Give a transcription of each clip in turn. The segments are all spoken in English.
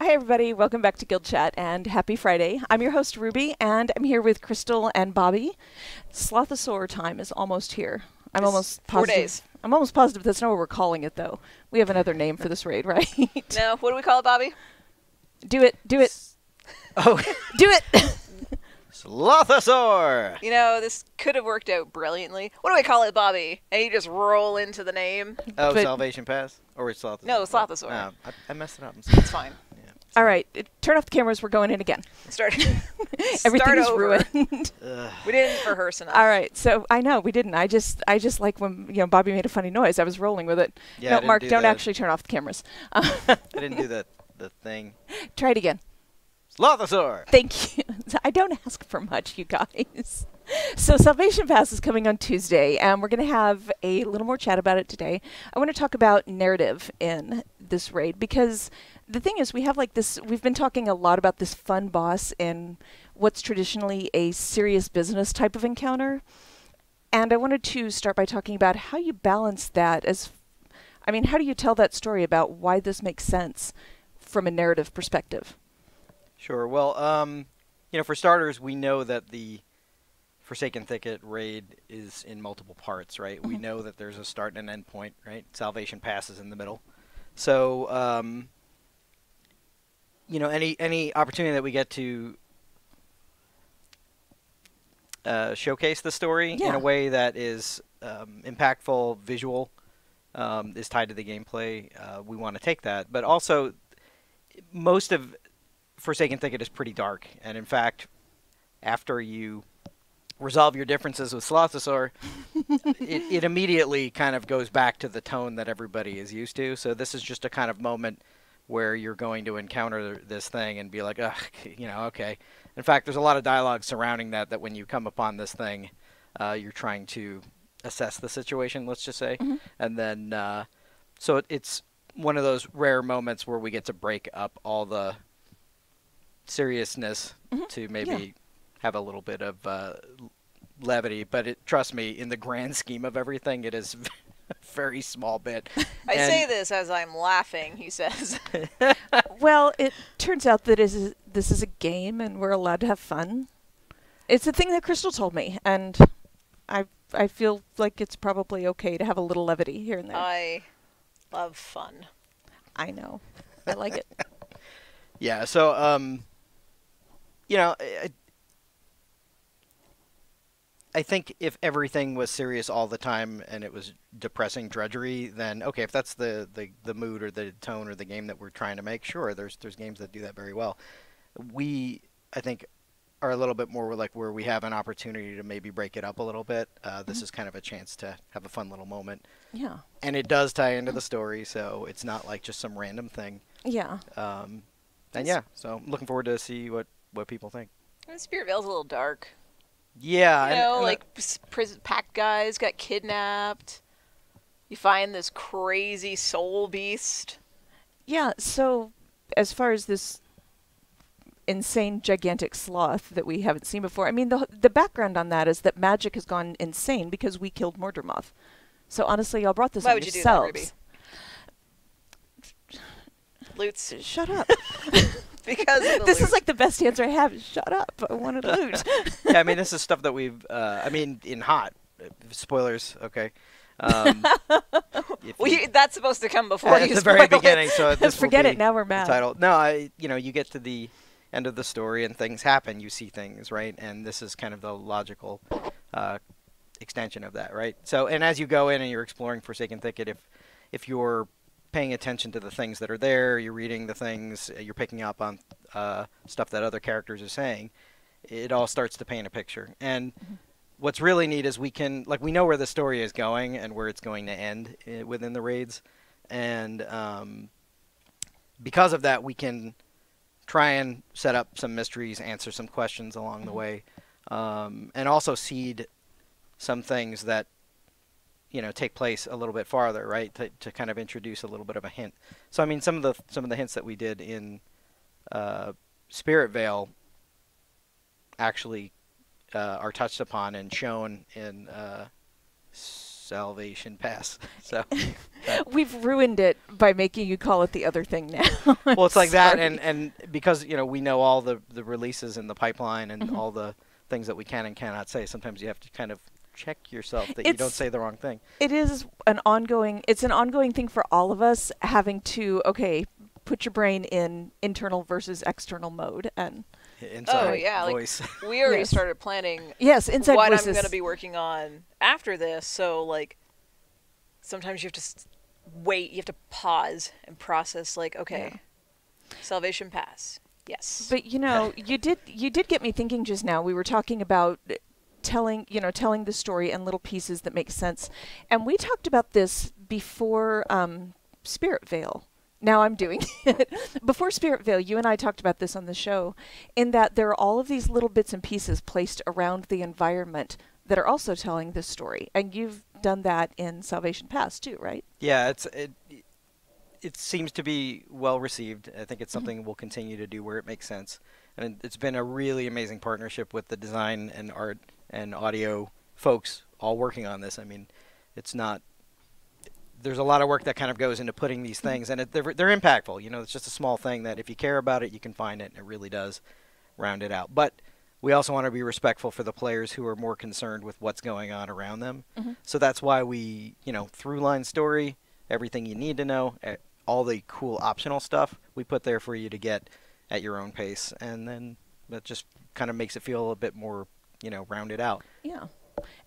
hey everybody, welcome back to Guild Chat and happy Friday. I'm your host Ruby and I'm here with Crystal and Bobby. Slothosaur time is almost here. I'm almost positive. 4 days. I'm almost positive that's not what we're calling it though. We have another name for this raid, right? No, what do we call it, Bobby? Do it. Oh, Do it. Slothosaur! You know, this could have worked out brilliantly. What do we call it, Bobby? And you just roll into the name. Oh, But- Salvation Pass? Or it's Slothosaur? No, Slothosaur. No, I messed it up. It's fine. Yeah. All right, turn off the cameras. We're going in again. Start. Everything Start is over. ruined. Ugh. We didn't rehearse enough. All right, so I know we didn't. I just like when Bobby made a funny noise. I was rolling with it. Yeah, I No, didn't Mark, do don't that. actually turn off the cameras. I didn't do the thing. Try it again. Slothosaur! Thank you. I don't ask for much, you guys. So Salvation Pass is coming on Tuesday, and we're going to have a little more chat about it today. I want to talk about narrative in this raid, because the thing is, we have like this, we've been talking a lot about this fun boss in what's traditionally a serious business type of encounter. And I wanted to start by talking about how you balance that how do you tell that story about why this makes sense from a narrative perspective? Sure. Well, for starters, we know that the Forsaken Thicket raid is in multiple parts, right? We know that there's a start and an end point, right? Salvation Pass is in the middle. So, any opportunity that we get to showcase the story in a way that is impactful, visual, is tied to the gameplay, we want to take that. But also, most of Forsaken Thicket is pretty dark, and in fact, after you resolve your differences with Slothosaur, it immediately kind of goes back to the tone that everybody is used to. So this is just a kind of moment where you're going to encounter this thing and be like, ugh, okay. In fact, there's a lot of dialogue surrounding that when you come upon this thing, you're trying to assess the situation, let's just say. And then, so it's one of those rare moments where we get to break up all the seriousness to maybe have a little bit of levity, but trust me, in the grand scheme of everything, it is a very small bit. I say this as I'm laughing, he says. Well, it turns out that this is a game and we're allowed to have fun. It's a thing that Crystal told me, and I feel like it's probably okay to have a little levity here and there. I love fun. I know. I like it. Yeah, so, I think if everything was serious all the time and it was depressing drudgery, then okay, if that's the mood or the tone or the game that we're trying to make, sure, there's games that do that very well. We, I think, are a little bit more like where we have an opportunity to maybe break it up a little bit. This is kind of a chance to have a fun little moment. Yeah. And it does tie into the story, so it's not like just some random thing. Yeah. And yeah, so I'm looking forward to see what people think. Spirit Vale's a little dark. Yeah. Like prison pack guys got kidnapped. You find this crazy soul beast. Yeah, so as far as this insane gigantic sloth that we haven't seen before, I mean, the background on that is that magic has gone insane because we killed Mordermoth. So honestly, y'all brought this Why on would you yourselves. do that, Ruby? Loots. Shut up. Because of the This loot. is like the best answer I have. Shut up. I wanted to loot. Yeah, I mean, this is stuff that we've, in hot, spoilers, okay. That's supposed to come before At you the spoil very it. beginning, so this will Forget be it. Now we're the mad. title. No, you get to the end of the story and things happen. You see things, right? And this is kind of the logical extension of that, right? So, and as you go in and you're exploring Forsaken Thicket, if you're paying attention to the things that are there, you're reading the things, you're picking up on stuff that other characters are saying, it all starts to paint a picture. And what's really neat is we know where the story is going and where it's going to end within the raids. And because of that, we can try and set up some mysteries, answer some questions along the way, and also seed some things that take place a little bit farther, right? To kind of introduce a little bit of a hint. So I mean, some of the hints that we did in Spirit Vale actually are touched upon and shown in Salvation Pass. So We've ruined it by making you call it the other thing now. Well, it's like that, Sorry. and because we know all the releases in the pipeline and Mm-hmm. all the things that we can and cannot say. Sometimes you have to kind of check yourself that you don't say the wrong thing. It is an ongoing. It's an ongoing thing for all of us having to put your brain in internal versus external mode and. Inside Oh yeah, voice. like we already Yes. started planning Yes, inside what I'm voices. going to be working on after this. So like sometimes you have to wait, you have to pause and process. Like okay, Salvation Pass, yes. But you did get me thinking just now. We were talking about telling the story and little pieces that make sense, and we talked about this before Spirit Veil. Now I'm doing it. Before Spirit Veil, you and I talked about this on the show, in that there are all of these little bits and pieces placed around the environment that are also telling this story, and you've done that in Salvation Pass too, right? Yeah, it seems to be well received. I think it's something we'll continue to do where it makes sense. And it's been a really amazing partnership with the design and art and audio folks all working on this. I mean, there's a lot of work that kind of goes into putting these things, and they're impactful. It's just a small thing that if you care about it, you can find it, and it really does round it out. But we also want to be respectful for the players who are more concerned with what's going on around them. Mm-hmm. So that's why we, through line story, everything you need to know, all the cool optional stuff we put there for you to get at your own pace, and then that just kind of makes it feel a bit more, rounded out. Yeah.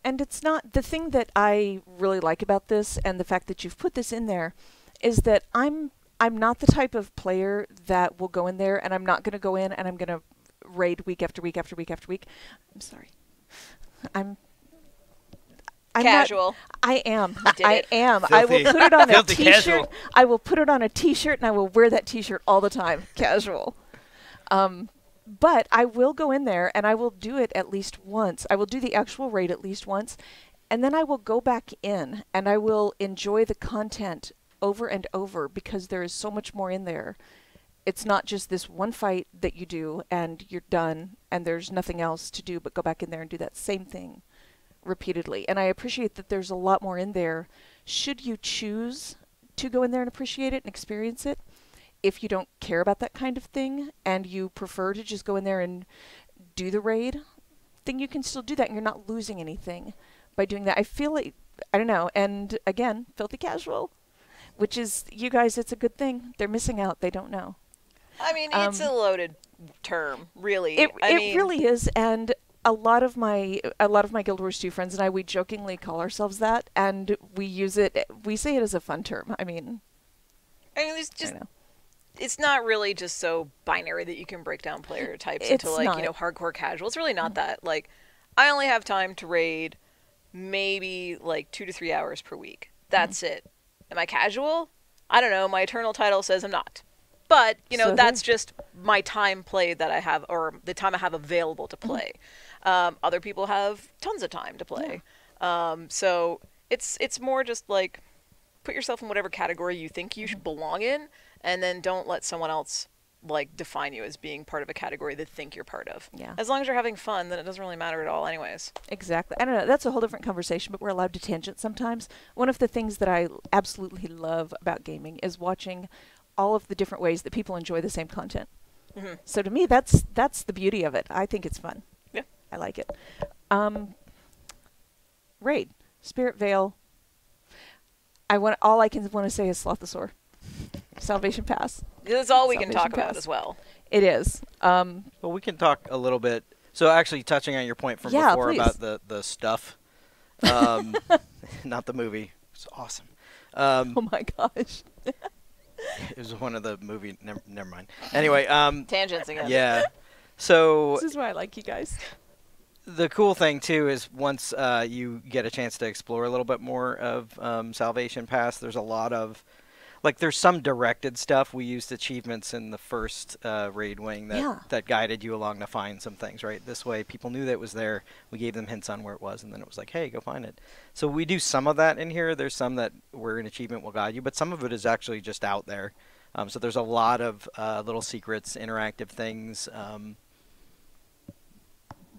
And it's not the thing that I really like about this, and the fact that you've put this in there, is that I'm not the type of player that will go in there, and I'm not going to go in and I'm going to raid week after week after week after week. I'm sorry. I'm Casual. I am. did I it. am. I will Filthy. put it on a Filthy t-shirt. casual. I will put it on a t-shirt, and I will wear that t-shirt all the time. Casual. But I will go in there, and I will do it at least once. I will do the actual raid at least once, and then I will go back in, and I will enjoy the content over and over, because there is so much more in there. It's not just this one fight that you do, and you're done, and there's nothing else to do but go back in there and do that same thing repeatedly. And I appreciate that there's a lot more in there, should you choose to go in there and appreciate it and experience it. If you don't care about that kind of thing and you prefer to just go in there and do the raid, then you can still do that, and you're not losing anything by doing that. I feel like, I don't know, and again, filthy casual, which is, you guys, it's a good thing. They're missing out. They don't know. I mean, it's a loaded term, really. It I mean, really is, and a lot of my Guild Wars 2 friends and I, we jokingly call ourselves that, and we use it. We say it as a fun term. I mean, there's just. It's not really just so binary that you can break down player types It's into, like, not. hardcore casual. It's really not that. Like, I only have time to raid maybe, like, 2 to 3 hours per week. That's it. Am I casual? I don't know. My eternal title says I'm not. But, So that's just my time played that I have, or the time I have available to play. Other people have tons of time to play. So it's more just, like, put yourself in whatever category you think you should belong in, and then don't let someone else, like, define you as being part of a category they think you're part of. Yeah. As long as you're having fun, then it doesn't really matter at all anyways. Exactly. I don't know. That's a whole different conversation, but we're allowed to tangent sometimes. One of the things that I absolutely love about gaming is watching all of the different ways that people enjoy the same content. Mm-hmm. So to me, that's the beauty of it. I think it's fun. Yeah. I like it. Raid, Spirit Veil. All I can want to say is Slothosaur. Salvation Pass. That's all we can Salvation talk about Pass. as well. It is. Well, we can talk a little bit. So actually, touching on your point from Yeah, before please. about the stuff, not the movie. It's awesome. Oh my gosh. It was one of the movie. Never mind. Anyway, Tangents again. yeah. So This is why I like you guys. the cool thing too is once you get a chance to explore a little bit more of Salvation Pass, there's a lot of, like, there's some directed stuff. We used achievements in the first raid wing that guided you along to find some things, right? This way people knew that it was there. We gave them hints on where it was, and then it was like, hey, go find it. So we do some of that in here. There's some that where an achievement will guide you, but some of it is actually just out there. So there's a lot of little secrets, interactive things,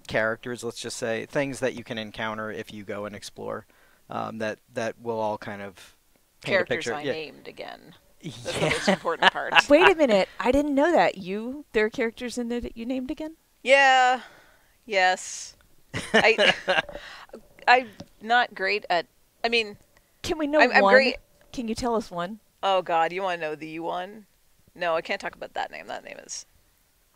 characters, let's just say, things that you can encounter if you go and explore, that will all kind of paint a Characters picture. I Yeah. named again. That's the most important part. Wait a minute. I didn't know that. There are characters in there that you named again? Yeah. Yes. I'm not great at. I mean, Can we know I'm one? great. Can you tell us one? Oh God, you want to know the one? No, I can't talk about that name. That name is.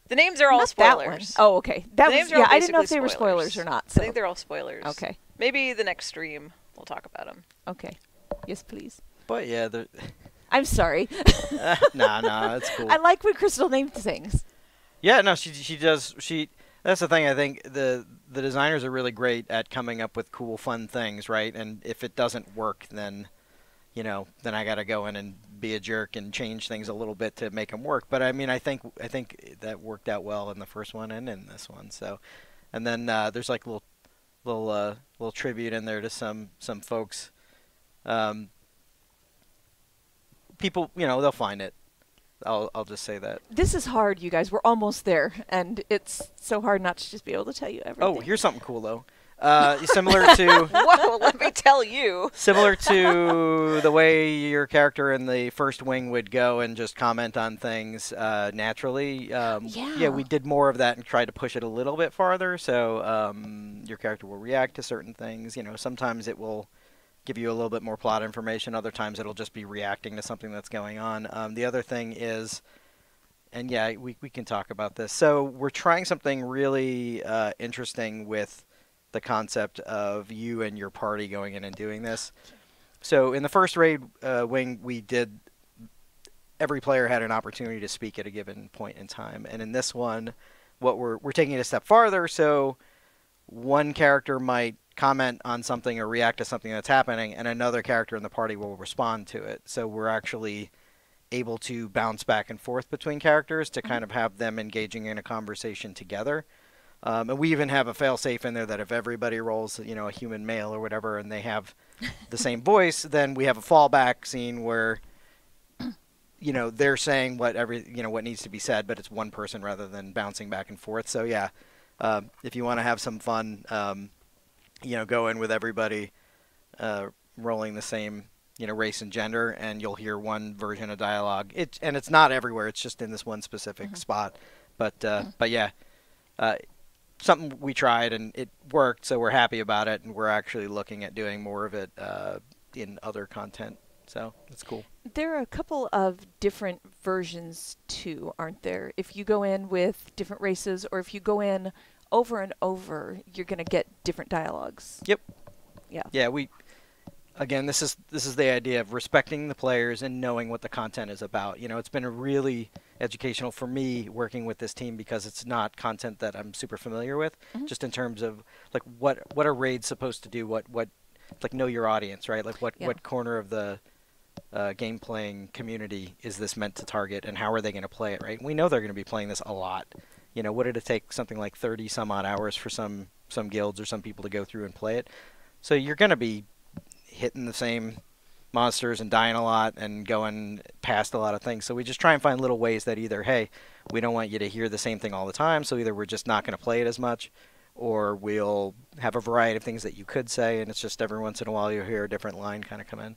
The names are all Not that one. spoilers. Oh, okay. That The was, names are all I didn't know if basically they were spoilers or not. So. I think they're all spoilers. Okay. Maybe the next stream we'll talk about them. Okay. Yes, please. But yeah, I'm sorry. nah, it's cool. I like when Crystal names things. Yeah, no, she does. That's the thing. I think the designers are really great at coming up with cool, fun things, right? And if it doesn't work, then then I got to go in and be a jerk and change things a little bit to make them work. But I mean, I think that worked out well in the first one and in this one. So, and then there's like little tribute in there to some folks. People, they'll find it. I'll just say that. This is hard, you guys. We're almost there, and it's so hard not to just be able to tell you everything. Oh, here's something cool though. Similar to Whoa, let me tell you. similar to the way your character in the first wing would go and just comment on things naturally. Yeah, we did more of that and tried to push it a little bit farther. So your character will react to certain things. Sometimes it will give you a little bit more plot information. Other times it'll just be reacting to something that's going on. The other thing is, and yeah, we can talk about this. So we're trying something really interesting with the concept of you and your party going in and doing this. So in the first raid wing, we did, every player had an opportunity to speak at a given point in time. And in this one, what we're taking it a step farther. So one character might comment on something or react to something that's happening, and another character in the party will respond to it. So we're actually able to bounce back and forth between characters to kind of have them engaging in a conversation together. And we even have a fail-safe in there that if everybody rolls, a human male or whatever, and they have the same voice, then we have a fallback scene where, they're saying what needs to be said, but it's one person rather than bouncing back and forth. So yeah, if you want to have some fun, go in with everybody rolling the same, race and gender, and you'll hear one version of dialogue. And it's not everywhere; it's just in this one specific spot. But yeah. Something we tried and it worked, so we're happy about it, and we're actually looking at doing more of it in other content. So it's cool. There are a couple of different versions too, aren't there? If you go in with different races, or if you go in over and over, you're going to get different dialogues. Yep. Yeah. Yeah. Again, this is the idea of respecting the players and knowing what the content is about. It's been a really educational for me working with this team because it's not content that I'm super familiar with, just in terms of like what are raids supposed to do, what like know your audience, right? Like what corner of the game playing community is this meant to target, and how are they going to play it, right? We know they're going to be playing this a lot. What did it take something like 30 some odd hours for some guilds or some people to go through and play it? So you're going to be hitting the same monsters and dying a lot and going past a lot of things. So we just try and find little ways that either, hey, we don't want you to hear the same thing all the time, so either we're just not going to play it as much, or we'll have a variety of things that you could say, and it's just every once in a while you'll hear a different line kind of come in.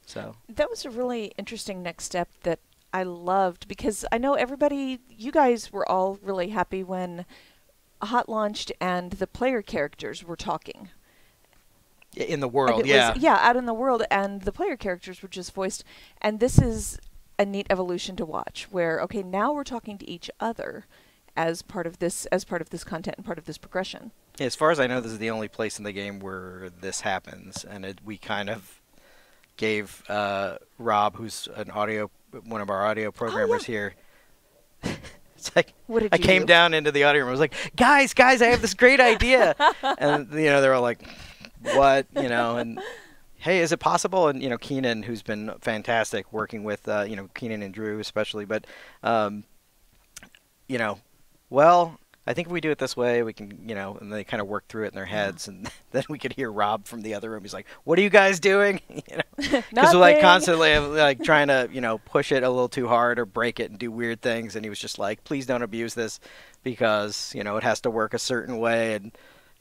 So that was a really interesting next step that I loved, because I know you guys were all really happy when Hot launched and the player characters were talking. In the world, out in the world, and the player characters were just voiced. And this is a neat evolution to watch, where okay, now we're talking to each other as part of this content and part of this progression. Yeah, as far as I know, this is the only place in the game where this happens, and we kind of gave Rob, who's one of our audio programmers here. It's like I came down into the audio room. I was like, guys, I have this great idea, and they were all like, what, and hey, is it possible? And Keenan, who's been fantastic working with Keenan and Drew especially, but well, I think if we do it this way, we can, and they kind of work through it in their heads, and then we could hear Rob from the other room. He's like, "What are you guys doing?" Because we're like constantly like trying to push it a little too hard or break it and do weird things, and he was just like, "Please don't abuse this, because it has to work a certain way." And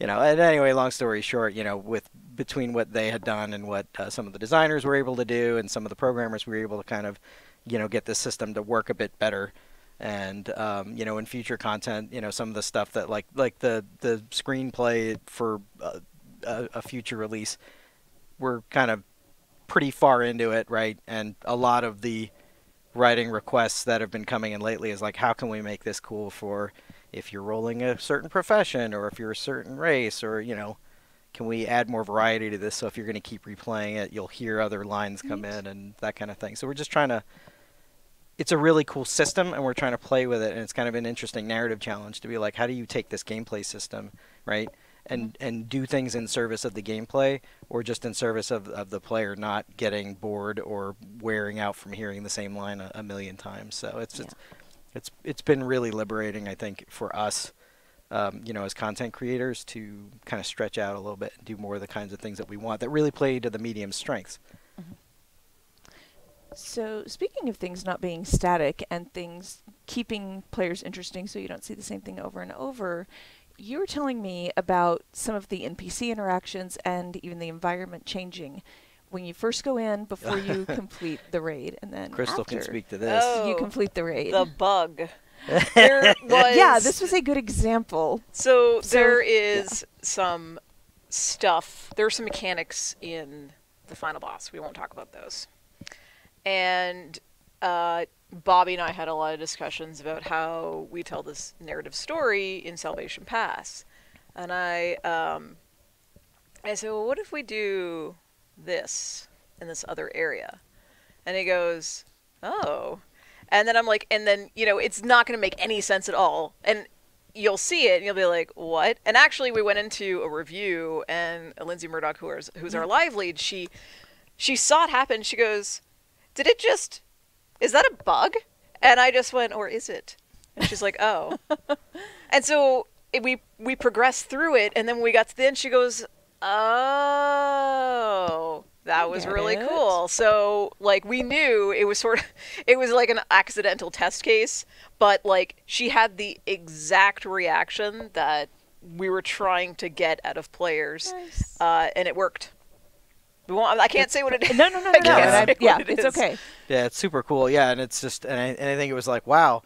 you know, and anyway, long story short, you know, with between what they had done and what some of the designers were able to do and some of the programmers were able to kind of, you know, get this system to work a bit better. And you know, in future content, you know, some of the stuff that like the screenplay for a future release, we're kind of pretty far into it, right? And a lot of the writing requests that have been coming in lately is like, how can we make this cool for if you're rolling a certain profession or if you're a certain race, or, you know, can we add more variety to this so if you're going to keep replaying it, you'll hear other lines come in and that kind of thing. So we're just trying to, it's a really cool system and we're trying to play with it, and it's kind of an interesting narrative challenge to be like, how do you take this gameplay system, right, and do things in service of the gameplay or just in service of the player not getting bored or wearing out from hearing the same line a million times. So it's been really liberating, I think, for us, you know, as content creators, to kind of stretch out a little bit and do more of the kinds of things that we want that really play to the medium's strengths. So speaking of things not being static and things keeping players interesting so you don't see the same thing over and over, you were telling me about some of the NPC interactions and even the environment changing when you first go in before you complete the raid, and then Crystal after can speak to this. you complete the raid. The bug. There was, yeah, this was a good example. So there is some stuff. There are some mechanics in the final boss. We won't talk about those. And Bobby and I had a lot of discussions about how we tell this narrative story in Salvation Pass. And I said, well, what if we do this in this other area? And he goes, oh. And then I'm like, and then, you know, it's not going to make any sense at all. And you'll see it and you'll be like, what? And actually we went into a review, and Lindsay Murdoch, who's our live lead, she saw it happen. She goes, is that a bug? And I just went, or is it? And she's like, oh. And so we progressed through it, and then when we got to the end, she goes, oh, that was really cool. So, like, we knew it was it was like an accidental test case, but, like, she had the exact reaction that we were trying to get out of players, Nice. And it worked. I can't say what it is. No. Yeah, it's okay. Yeah, it's super cool. Yeah, and it's just, and I think it was like, wow,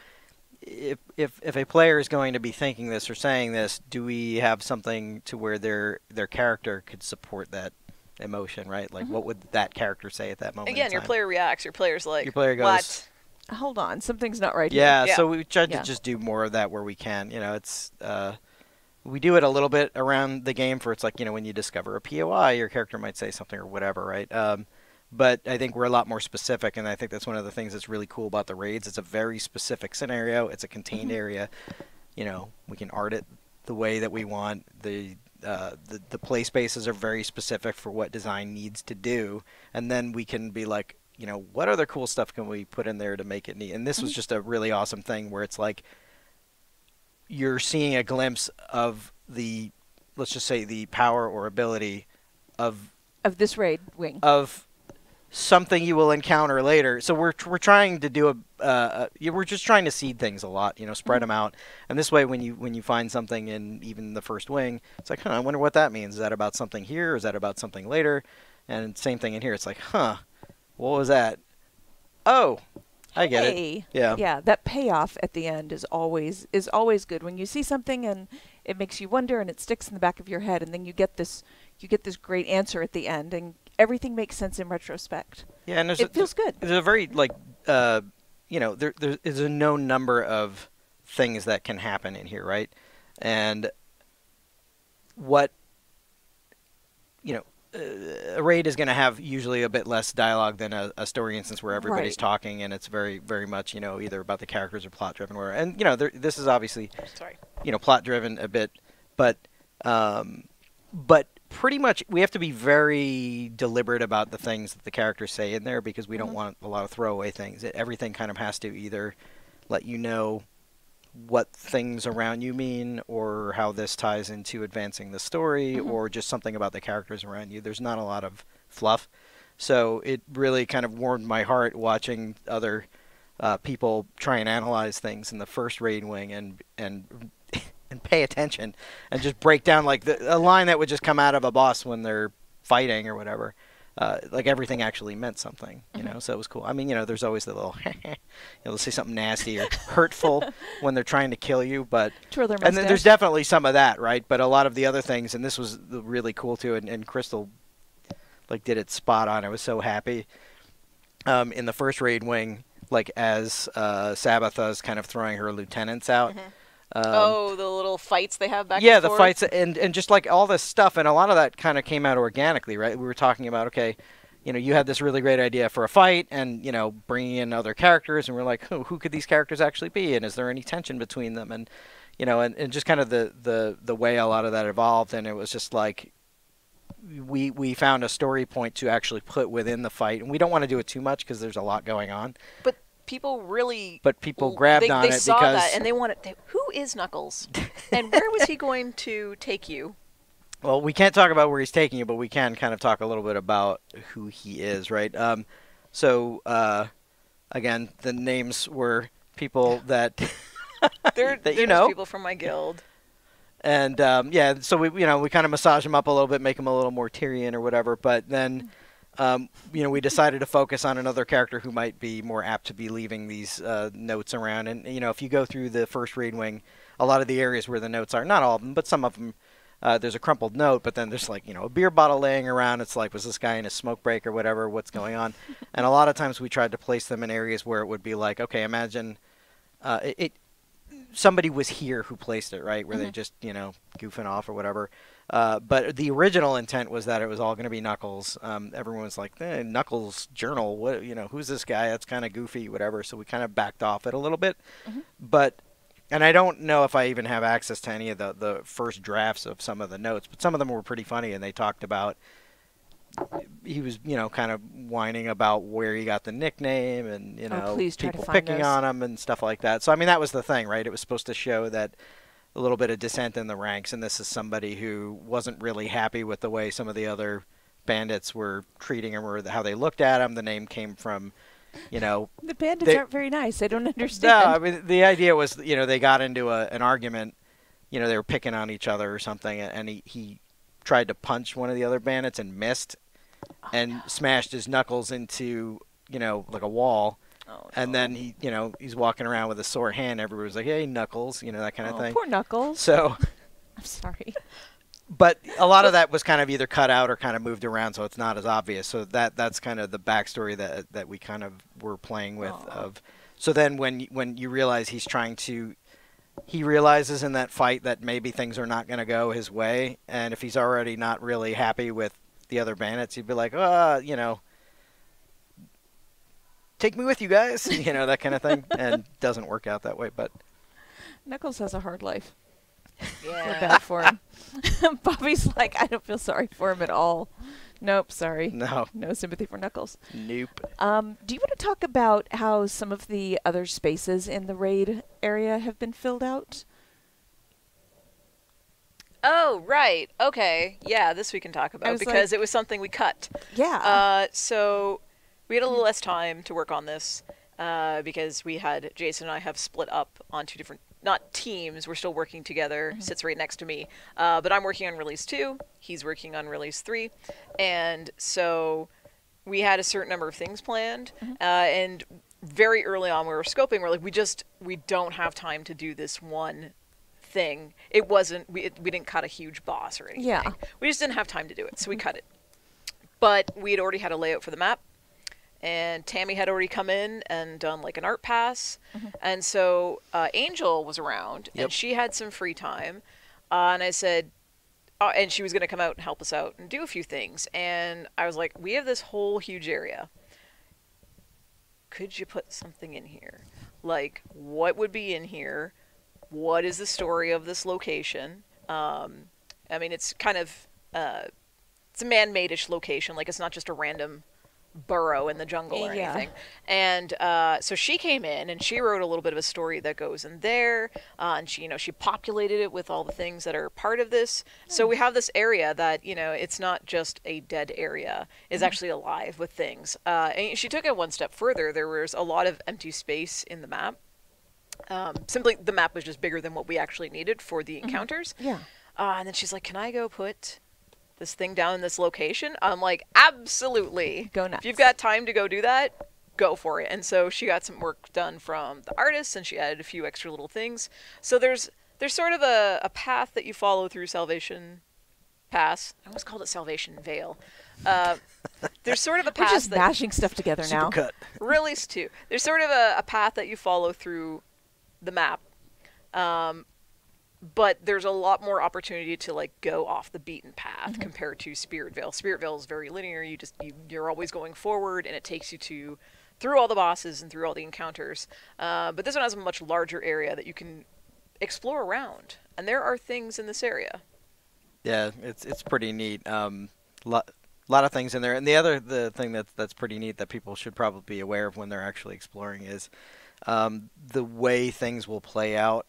if a player is going to be thinking this or saying this, do we have something to where their character could support that emotion, right? Like, what would that character say at that moment? Again, your player reacts. Your player's like, your player goes, what? Hold on, something's not right yeah, here. so we tried to just do more of that where we can. You know, it's we do it a little bit around the game for, it's like, you know, when you discover a POI, your character might say something or whatever, right? But I think we're a lot more specific, and I think that's one of the things that's really cool about the raids. It's a very specific scenario. It's a contained area. You know, we can art it the way that we want. The play spaces are very specific for what design needs to do, and then we can be like, you know, what other cool stuff can we put in there to make it neat? And this was just a really awesome thing where it's like you're seeing a glimpse of the, let's just say, the power or ability of this raid wing. Of something you will encounter later. So we're trying to do we're just trying to seed things a lot, you know, spread them out. And this way, when you find something in even the first wing, it's like, I wonder what that means. Is that about something here? Or is that about something later? And same thing in here. It's like, what was that? Oh, I get it. Yeah. Yeah, that payoff at the end is always good. When you see something and it makes you wonder and it sticks in the back of your head, and then you get this great answer at the end, and everything makes sense in retrospect. Yeah, and it feels good. There's a very, like, you know, there is a known number of things that can happen in here, right? And what, you know, a raid is going to have usually a bit less dialogue than a story instance where everybody's talking, and it's very, very much, you know, either about the characters or plot driven. And you know, this is obviously, you know, plot driven a bit, but pretty much we have to be very deliberate about the things that the characters say in there, because we don't want a lot of throwaway things. Everything kind of has to either let you know what things around you mean, or how this ties into advancing the story, or just something about the characters around you. There's not a lot of fluff. So it really kind of warmed my heart watching other people try and analyze things in the first raid wing, and and pay attention and just break down like a line that would just come out of a boss when they're fighting or whatever. Like everything actually meant something, you know, so it was cool. I mean, you know, there's always the little, they'll say something nasty or hurtful when they're trying to kill you, but, Twirl their and then there's mustache. definitely some of that, right? But a lot of the other things, and this was really cool too, and Crystal, like, did it spot on. I was so happy. In the first raid wing, like, as Sabbatha's kind of throwing her lieutenants out. Oh, the little fights they have back Yeah, and the forth? fights and just like all this stuff, and a lot of that kind of came out organically, right? We were talking about, okay, you know, you had this really great idea for a fight, and you know, bringing in other characters, and we're like, who could these characters actually be, and is there any tension between them, and you know, and just kind of the way a lot of that evolved, and it was just like we found a story point to actually put within the fight, and we don't want to do it too much because there's a lot going on. But people really... But people grabbed on they it saw because that, and they wanted... who is Knuckles? And where was he going to take you? well, we can't talk about where he's taking you, but we can kind of talk a little bit about who he is, right? Again, the names were people that that you know. people from my guild. And yeah, so we kind of massage him up a little bit, make him a little more Tyrion or whatever. But then we decided to focus on another character who might be more apt to be leaving these notes around. And you know, if you go through the first raid wing, a lot of the areas where the notes are, not all of them, but some of them, there's a crumpled note. But then there's like a beer bottle laying around. It's like, was this guy in a smoke break or whatever? What's going on? And a lot of times we tried to place them in areas where it would be like, okay, imagine somebody was here who placed it, right? Where they just, goofing off or whatever. But the original intent was that it was all going to be Knuckles. Everyone was like, Knuckles journal, what, who's this guy? That's kind of goofy, whatever. So we kind of backed off it a little bit. But, and I don't know if I even have access to any of the first drafts of some of the notes, but some of them were pretty funny, and they talked about, he was, kind of whining about where he got the nickname and, please try to people find picking those. on him and stuff like that. So, I mean, that was the thing, right? It was supposed to show that a little bit of dissent in the ranks, and this is somebody who wasn't really happy with the way some of the other bandits were treating him or how they looked at him. The name came from, The bandits aren't very nice. I don't understand. No, I mean, the idea was, they got into an argument, they were picking on each other or something, and he tried to punch one of the other bandits and missed, and smashed his knuckles into, like a wall. Oh, and no. then he's walking around with a sore hand. Everybody was like, "Hey, Knuckles," that kind of thing. Poor Knuckles. So, I'm sorry. but a lot of that was kind of either cut out or kind of moved around, so it's not as obvious. So that's kind of the backstory that we kind of were playing with. So then when you realize he realizes in that fight that maybe things are not going to go his way, and if he's already not really happy with the other bandits, he'd be like, take me with you guys, that kind of thing, and doesn't work out that way. But Knuckles has a hard life. Feel Yeah. bad for him. Bobby's like, I don't feel sorry for him at all. Nope, sorry. no, No sympathy for Knuckles. nope. Do you want to talk about how some of the other spaces in the raid area have been filled out? Oh, right. Okay. Yeah, this we can talk about because it was something we cut. Yeah. So we had a little less time to work on this because Jason and I have split up on two different, not teams, we're still working together, sits right next to me. But I'm working on release 2, he's working on release 3. And so we had a certain number of things planned. And very early on we were scoping, we're like, we don't have time to do this one thing. It wasn't, we didn't cut a huge boss or anything. Yeah. We just didn't have time to do it, so we cut it. But we had already had a layout for the map, and Tammy had already come in and done like an art pass, and so Angel was around, and she had some free time, and I said, and she was going to come out and help us out and do a few things, and I was like, we have this whole huge area. Could you put something in here? Like, what would be in here? What is the story of this location? I mean, it's kind of, it's a man-made-ish location. Like, it's not just a random burrow in the jungle or anything. And so she came in, and she wrote a little bit of a story that goes in there. And she, she populated it with all the things that are part of this. So we have this area that, it's not just a dead area. It's actually alive with things. And she took it one step further. There was a lot of empty space in the map. Simply, the map was just bigger than what we actually needed for the encounters. Yeah. And then she's like, "Can I go put this thing down in this location?" I'm like, "Absolutely. Go nuts. If you've got time to go do that, go for it." And so she got some work done from the artist, and she added a few extra little things. So there's sort of a path that you follow through Salvation Pass. I almost called it Salvation Vale. There's sort of a We're path just that mashing stuff together now. Supercut. released to. There's sort of a path that you follow through the map. But there's a lot more opportunity to like go off the beaten path compared to Spirit Vale. Spirit Vale is very linear. You're always going forward, and it takes you through all the bosses and through all the encounters. But this one has a much larger area that you can explore around, and there are things in this area. Yeah, it's pretty neat. Lot of things in there, and the thing that's pretty neat that people should probably be aware of when they're actually exploring is the way things will play out.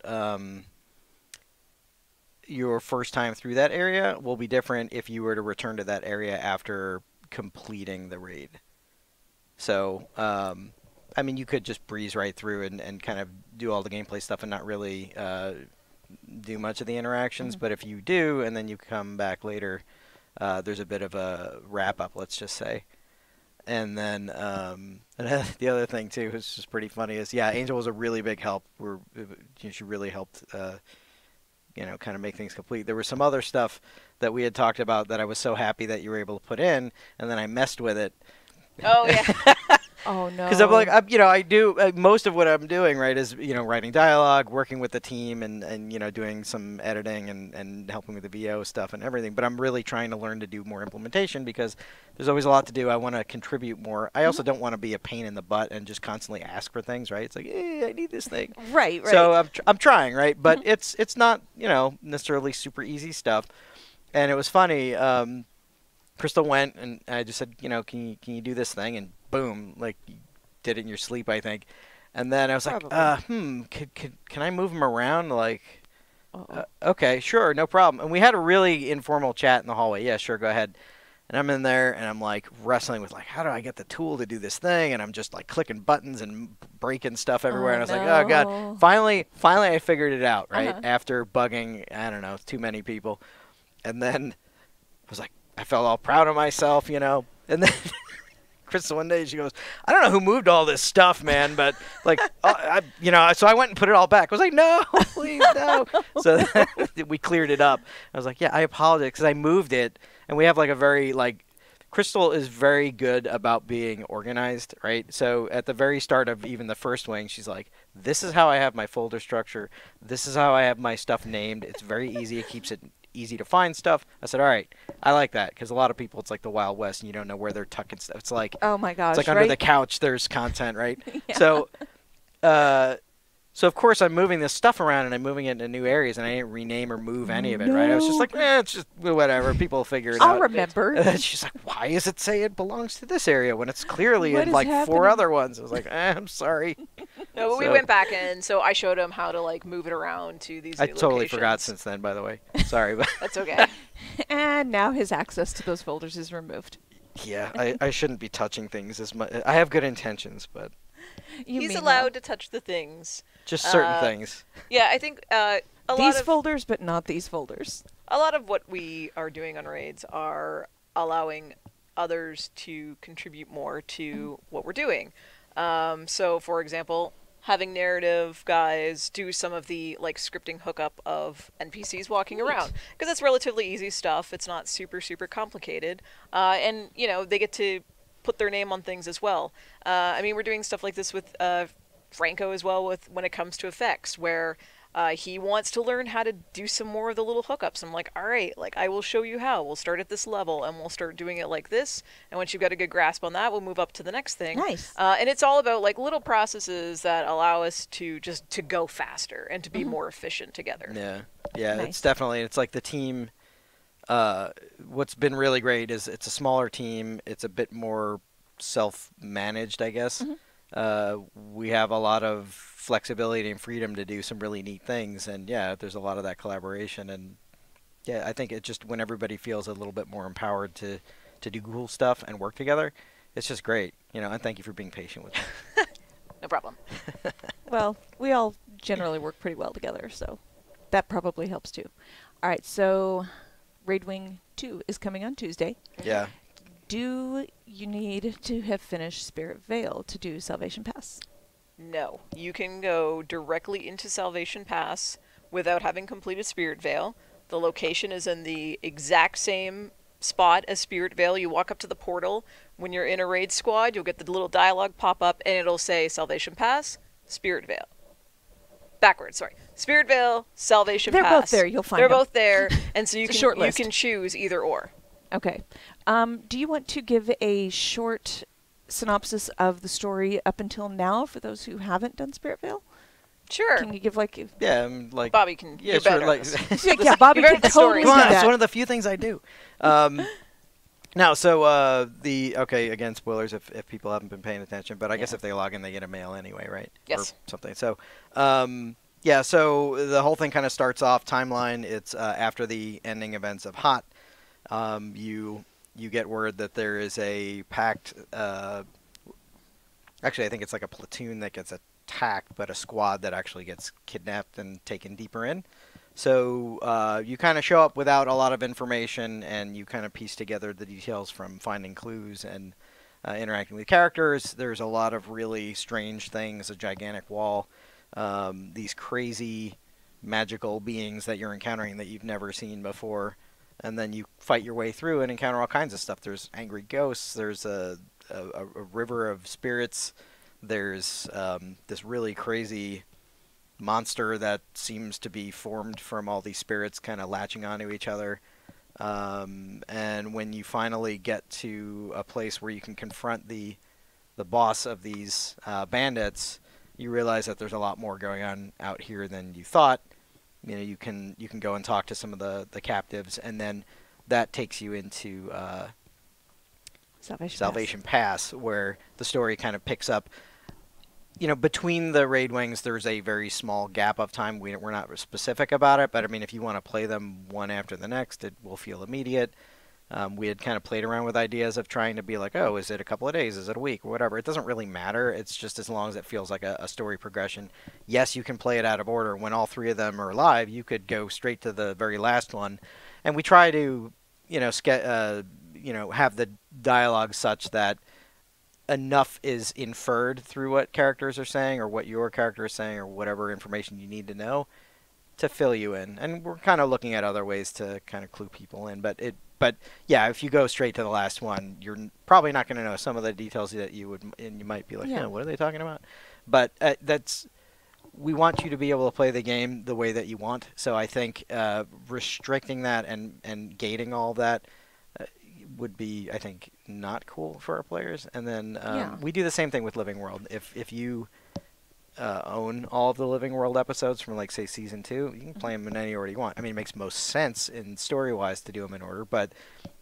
Your first time through that area will be different if you were to return to that area after completing the raid. So, I mean, you could just breeze right through and kind of do all the gameplay stuff and not really do much of the interactions. But if you do, and then you come back later, there's a bit of a wrap-up, let's just say. And then the other thing, too, which is pretty funny, is, yeah, Angel was a really big help. She really helped kind of make things complete. There was some other stuff that we had talked about that I was so happy that you were able to put in, and then I messed with it. Oh, yeah. Oh, no. Because I'm like, I do most of what I'm doing, right, is, writing dialogue, working with the team, and doing some editing and helping with the VO stuff and everything. But I'm really trying to learn to do more implementation because there's always a lot to do. I want to contribute more. I also don't want to be a pain in the butt and just constantly ask for things, right? It's like, hey, I need this thing. Right. So I'm trying, right? But it's not, necessarily super easy stuff. And it was funny. Crystal went, and I just said, can you do this thing? And boom, like, you did it in your sleep, I think. And then I was like, can I move him around? Like, okay, sure, no problem. And we had a really informal chat in the hallway. Yeah, sure, go ahead. And I'm in there, and I'm, like, wrestling with, like, how do I get the tool to do this thing? And I'm just, like, clicking buttons and breaking stuff everywhere. And I was like, oh, God. Finally, I figured it out, right? After bugging, I don't know, too many people. And then I was like, I felt all proud of myself, And then Crystal one day, she goes, I don't know who moved all this stuff, man, but, like, so I went and put it all back. I was like, no, please, no. So we cleared it up. I was like, yeah, I apologize, because I moved it. And we have, like, a very, like, Crystal is very good about being organized, right? So at the very start of even the first wing, she's like, this is how I have my folder structure. This is how I have my stuff named. It's very easy. It keeps it easy to find stuff. I said, all right, I like that, because a lot of people, it's like the Wild West, and you don't know where they're tucking stuff. It's like, oh my gosh, it's like under the couch there's content, right? Yeah. So of course I'm moving this stuff around, and I'm moving it into new areas, and I didn't rename or move any of it, right? I was just like, it's just whatever, people will figure it out. I'll remember. And then she's like, why does it say it belongs to this area when it's clearly What in is like happening? 4 other ones? I was like, I'm sorry. No, but we went back in, so I showed him how to like move it around to these I new totally locations. forgot since then, by the way. Sorry, but That's okay. And now his access to those folders is removed. yeah, I shouldn't be touching things as much. I have good intentions, but He's mean allowed well. to touch the things. just certain things. Yeah, I think These folders, but not these folders. a lot of what we are doing on raids are allowing others to contribute more to what we're doing. So, for example, having narrative guys do some of the like scripting hookup of NPCs walking around, because it's relatively easy stuff. It's not super complicated, and they get to put their name on things as well. I mean, we're doing stuff like this with Franco as well, with when it comes to effects, where he wants to learn how to do some more of the little hookups. I'm like, all right, like I will show you how. We'll start at this level and we'll start doing it like this. And once you've got a good grasp on that, we'll move up to the next thing. Nice. And it's all about like little processes that allow us to just to go faster and to be more efficient together. Yeah, Nice. it's definitely, it's like the team. What's been really great is it's a smaller team. It's a bit more self-managed, I guess. We have a lot of flexibility and freedom to do some really neat things, and yeah, there's a lot of that collaboration, and yeah, I think it just, when everybody feels a little bit more empowered to do cool stuff and work together, it's just great, and thank you for being patient with me. No problem. Well, we all generally work pretty well together, so that probably helps too. All right, so Raid Wing 2 is coming on Tuesday. Yeah. Do you need to have finished Spirit Vale to do Salvation Pass? No. You can go directly into Salvation Pass without having completed Spirit Vale. The location is in the exact same spot as Spirit Vale. You walk up to the portal. When you're in a raid squad, you'll get the little dialogue pop up, and it'll say Salvation Pass, Spirit Vale. Backwards, sorry. Spirit Vale, Salvation Pass. They're both there. You'll find They're them. both there, and so you It's a short can list. choose either or. Okay. Do you want to give a short synopsis of the story up until now for those who haven't done Spirit Vale? Sure. Can you give like... Yeah, like Bobby can. yeah, you're sure, better like at this. yeah, Bobby You've can heard the story. totally come do on, it's that. one of the few things I do. Now, so okay, again, spoilers if people haven't been paying attention, but I guess if they log in, they get a mail anyway, right? Yes. Or something. So, yeah, so the whole thing kind of starts off timeline. It's after the ending events of Hot. You get word that there is a pact. Actually, I think it's like a platoon that gets attacked, but a squad that actually gets kidnapped and taken deeper in. So you kind of show up without a lot of information, and you kind of piece together the details from finding clues and interacting with characters. There's a lot of really strange things, a gigantic wall, these crazy magical beings that you're encountering that you've never seen before. And then you fight your way through and encounter all kinds of stuff. There's angry ghosts. There's a river of spirits. There's this really crazy monster that seems to be formed from all these spirits kind of latching onto each other. And when you finally get to a place where you can confront the boss of these bandits, you realize that there's a lot more going on out here than you thought. You know, you can go and talk to some of the captives, and then that takes you into Salvation Pass, where the story kind of picks up. You know, between the raid wings, there's a very small gap of time. We're not specific about it, but I mean, if you want to play them one after the next, it will feel immediate. We had kind of played around with ideas of trying to be like, oh, is it a couple of days? Is it a week? Or whatever. It doesn't really matter. It's just as long as it feels like a story progression. Yes, you can play it out of order. When all three of them are live, you could go straight to the very last one. And we try to, have the dialogue such that enough is inferred through what characters are saying or what your character is saying or whatever information you need to know to fill you in. And we're kind of looking at other ways to kind of clue people in. But yeah, if you go straight to the last one, you're probably not going to know some of the details that you would, and you might be like, what are they talking about? But we want you to be able to play the game the way that you want. So I think restricting that and gating all that would be, I think, not cool for our players. And then we do the same thing with Living World. If you own all of the Living World episodes from, like, say, Season 2, you can play them in any order you want. I mean, it makes most sense in story-wise to do them in order, but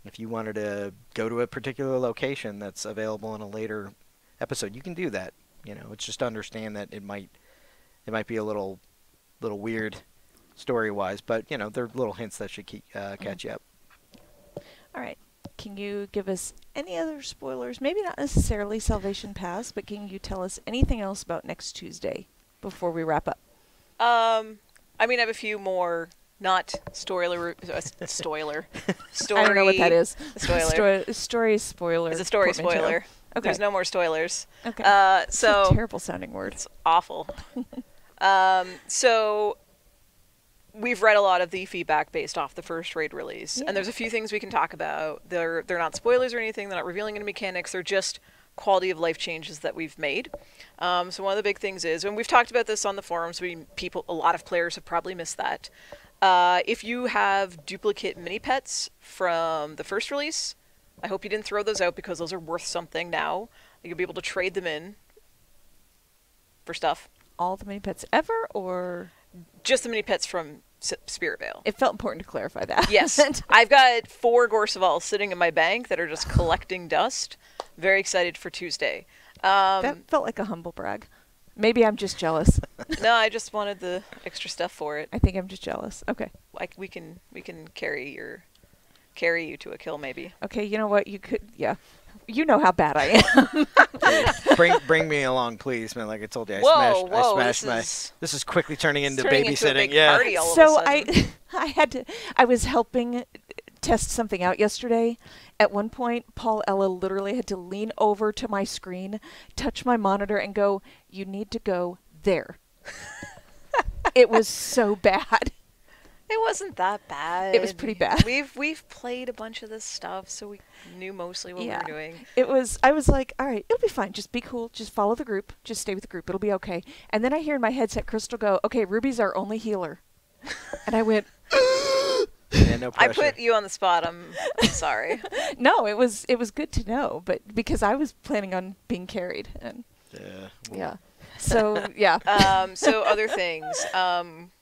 if you wanted to go to a particular location that's available in a later episode, you can do that. You know, it's just to understand that it might be a little weird story-wise, but, they're little hints that should catch you up. All right. Can you give us any other spoilers? Maybe not necessarily Salvation Pass, but can you tell us anything else about next Tuesday before we wrap up? I mean, I have a few more, not story. I don't know what that is. Story spoiler. It's a story portmanteau. spoiler. Okay. There's no more spoilers. Okay. So It's a terrible sounding word. It's awful. So we've read a lot of the feedback based off the first raid release, and there's a few things we can talk about. They're not spoilers or anything. They're not revealing any mechanics. They're just quality of life changes that we've made. So one of the big things is, and we've talked about this on the forums, a lot of players have probably missed that. If you have duplicate mini pets from the first release, I hope you didn't throw those out because those are worth something now. You'll be able to trade them in for stuff. All the mini pets ever, or just the mini pets from Spirit Vale? It felt important to clarify that. Yes. I've got 4 Gorsevals sitting in my bank that are just collecting dust. Very excited for Tuesday. That felt like a humble brag. Maybe I'm just jealous. No, I just wanted the extra stuff for it. I think I'm just jealous. Okay. Like we can carry carry you to a kill, maybe. Okay, you know what? You could, yeah. You know how bad I am. bring me along, please, man. Like I told you, I Whoa, smashed my. This is quickly turning into turning babysitting. into a big Yeah. party all of So a sudden. I was helping test something out yesterday. At one point, Paul Ella literally had to lean over to my screen, touch my monitor, and go, "You need to go there." It was so bad. It wasn't that bad. It was pretty bad. We've played a bunch of this stuff, so we knew mostly what we were doing. It was. I was like, all right, it'll be fine. Just be cool. Just follow the group. Just stay with the group. It'll be okay. And then I hear in my headset Crystal go, "Okay, Ruby's our only healer," and I went. Yeah, no I pressure. put you on the spot. I'm sorry. No, it was good to know, but because I was planning on being carried, and Yeah. yeah. So yeah. So other things.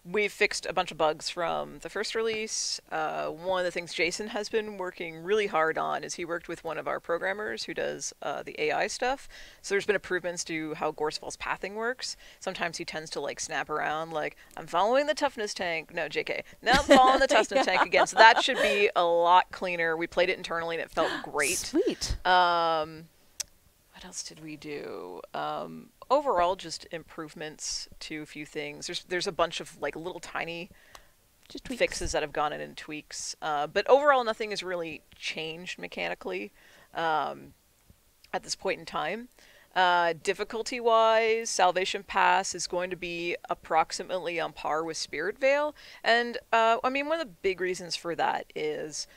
We've fixed a bunch of bugs from the first release. One of the things Jason has been working really hard on is he worked with one of our programmers who does the AI stuff. So there's been improvements to how Gorsefall's pathing works. Sometimes he tends to like snap around like, I'm following the toughness tank. No, JK. Now I'm following the toughness tank again. So that should be a lot cleaner. We played it internally and it felt great. Sweet. What else did we do? Overall, just improvements to a few things. There's a bunch of like little tiny Just tweaks. fixes that have gone in and tweaks. But overall, nothing has really changed mechanically at this point in time. Difficulty-wise, Salvation Pass is going to be approximately on par with Spirit Veil. And, I mean, one of the big reasons for that is,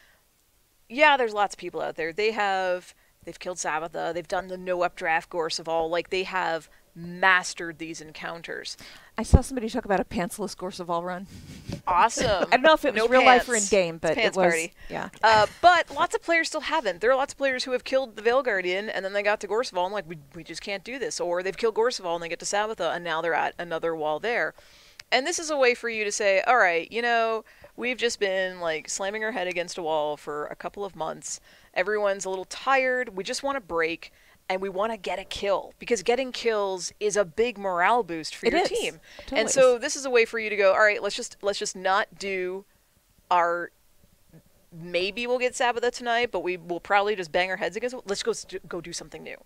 yeah, there's lots of people out there. They've killed Sabbatha, they've done the no updraft Gorseval, like, they have mastered these encounters. I saw somebody talk about a pantsless Gorseval run. Awesome. I don't know if it was No real life or in pants. game, but It's pants it was. party. Yeah. But lots of players still haven't. There are lots of players who have killed the Veil Guardian, and then they got to Gorseval, and like, we just can't do this. Or they've killed Gorseval, and they get to Sabbatha, and now they're at another wall there. And this is a way for you to say, all right, you know, we've just been, like, slamming our head against a wall for a couple of months. Everyone's a little tired. We just want to break, and we want to get a kill. Because getting kills is a big morale boost for It your is. team. Totally And so this is a way for you to go, all right, let's just not do our... Maybe we'll get Sabbatha tonight, but we will probably just bang our heads against it. Let's go do something new.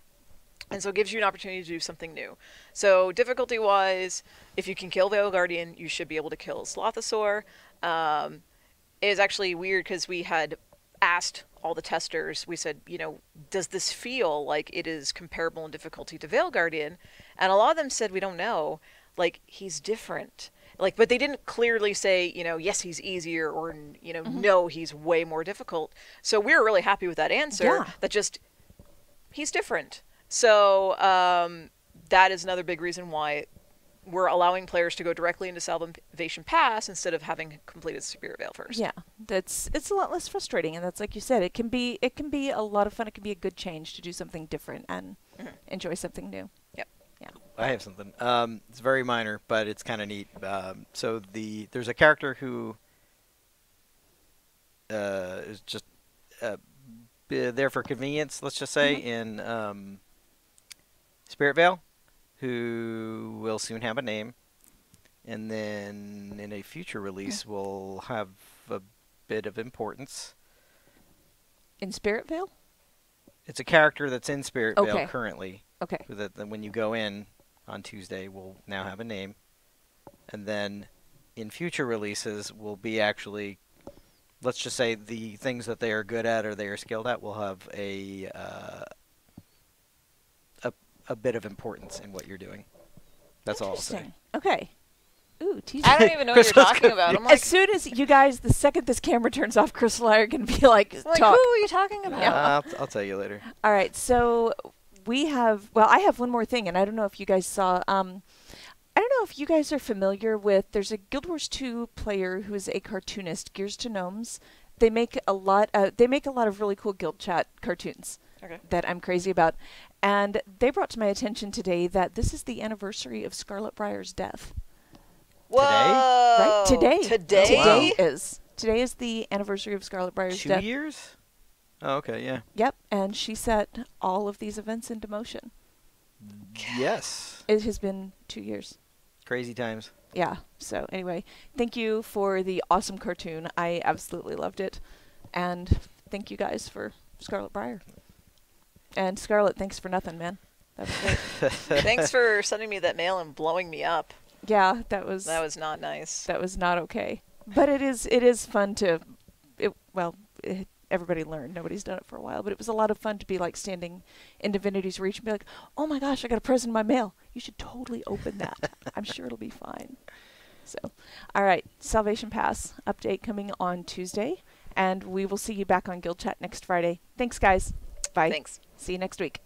And so it gives you an opportunity to do something new. So difficulty-wise, if you can kill Veil Guardian, you should be able to kill Slothosaur. It is actually weird because we had asked all the testers, we said, you know, does this feel like it is comparable in difficulty to Veil Guardian? And a lot of them said, we don't know. Like, he's different. Like, but they didn't clearly say, you know, yes, he's easier, or, you know, no, he's way more difficult. So we were really happy with that answer. Yeah. That just, he's different. So that is another big reason why we're allowing players to go directly into Salvation Pass instead of having completed Spirit Veil first. Yeah, it's a lot less frustrating, and that's like you said, it can be a lot of fun. It can be a good change to do something different and enjoy something new. Yep. Yeah. I have something. It's very minor, but it's kind of neat. So there's a character who is just there for convenience, let's just say, in Spirit Veil, who will soon have a name, and then in a future release will have a bit of importance. In Spirit Veil? It's a character that's in Spirit Veil Okay. currently. Okay. That when you go in on Tuesday, will now have a name, and then in future releases will be actually, let's just say, the things that they are good at or they are skilled at will have a bit of importance in what you're doing. That's all I'll say. Interesting. Okay. Ooh, teaser. I don't even know what you're Crystal's talking about. I'm As like, soon as you guys, the second this camera turns off, Crystal and I are going to be like, who talk. are you talking about? I'll tell you later. All right, so we have, well, I have one more thing, and I don't know if you guys saw, I don't know if you guys are familiar with, there's a Guild Wars 2 player who is a cartoonist, Gears to Gnomes. They make a lot of really cool guild chat cartoons. Okay. That I'm crazy about. And they brought to my attention today that this is the anniversary of Scarlet Briar's death. Whoa. Right? Today. Today? Wow. Today is the anniversary of Scarlet Briar's 2 death. years? Oh, okay, yeah. Yep, and she set all of these events into motion. Yes. It has been 2 years. Crazy times. Yeah, so anyway, thank you for the awesome cartoon. I absolutely loved it. And thank you guys for Scarlet Briar. And Scarlet, thanks for nothing, man. That was great. Thanks for sending me that mail and blowing me up. Yeah, that was not nice. That was not okay. But it is fun to, everybody learned. Nobody's done it for a while, but it was a lot of fun to be like standing in Divinity's Reach and be like, oh my gosh, I got a present in my mail. You should totally open that. I'm sure it'll be fine. So, all right, Salvation Pass update coming on Tuesday, and we will see you back on Guild Chat next Friday. Thanks, guys. Bye. Thanks. See you next week.